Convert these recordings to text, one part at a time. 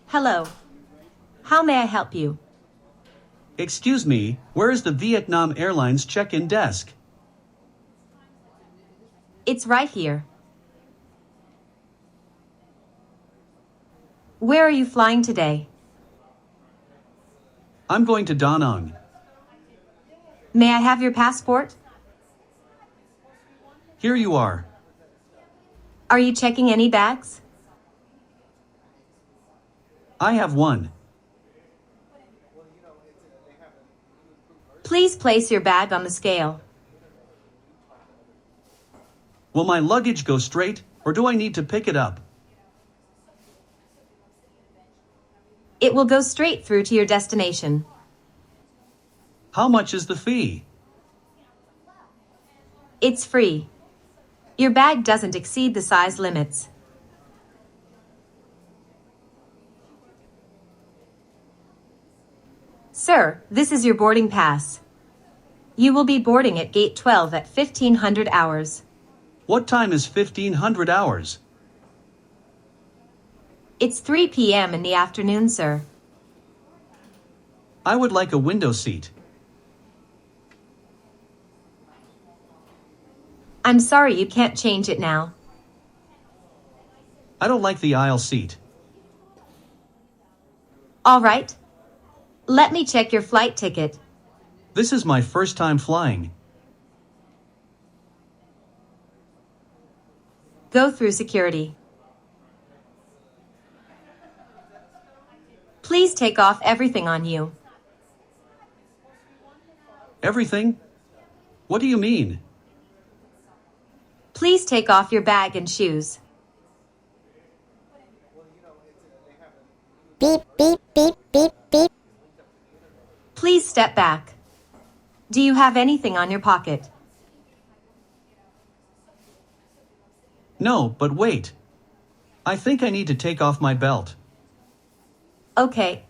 Hello. How may I help you? Excuse me, where is the Vietnam Airlines check-in desk? It's right here. Where are you flying today? I'm going to Da Nang. May I have your passport? Here you are. Are you checking any bags? I have one. Please place your bag on the scale. Will my luggage go straight, or do I need to pick it up? It will go straight through to your destination. How much is the fee? It's free. Your bag doesn't exceed the size limits. Sir, this is your boarding pass. You will be boarding at gate 12 at 1500 hours. What time is 1500 hours? It's 3 p.m. in the afternoon, sir. I would like a window seat. I'm sorry you can't change it now. I don't like the aisle seat. All right. Let me check your flight ticket. This is my first time flying. Go through security. Please take off everything on you. Everything? What do you mean? Please take off your bag and shoes. Beep, beep, beep, beep, beep. Please step back. Do you have anything on your pocket? No, but wait. I think I need to take off my belt. Okay.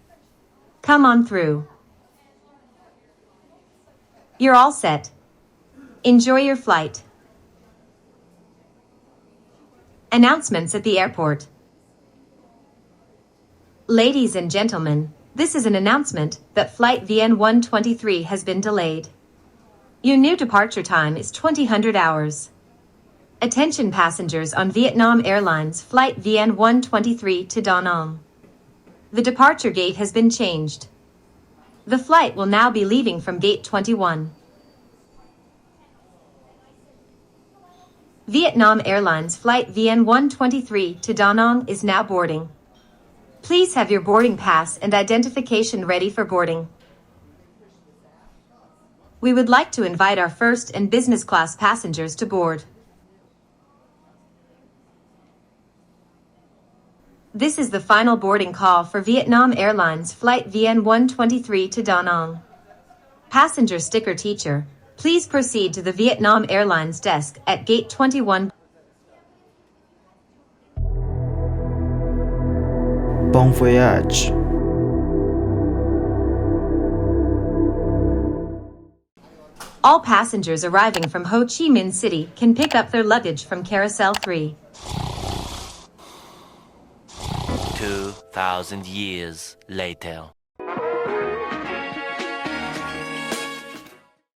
Come on through. You're all set. Enjoy your flight. Announcements at the airport. Ladies and gentlemen, this is an announcement that flight VN123 has been delayed. Your new departure time is 2000 hours. Attention passengers on Vietnam Airlines flight VN123 to Da Nang. The departure gate has been changed. The flight will now be leaving from gate 21. Vietnam Airlines flight VN123 to Da Nang is now boarding. Please have your boarding pass and identification ready for boarding. We would like to invite our first and business class passengers to board. This is the final boarding call for Vietnam Airlines flight VN123 to Da Nang. Passenger sticker teacher, please proceed to the Vietnam Airlines desk at gate 21. Bon voyage. All passengers arriving from Ho Chi Minh City can pick up their luggage from Carousel 3. 2,000 years later.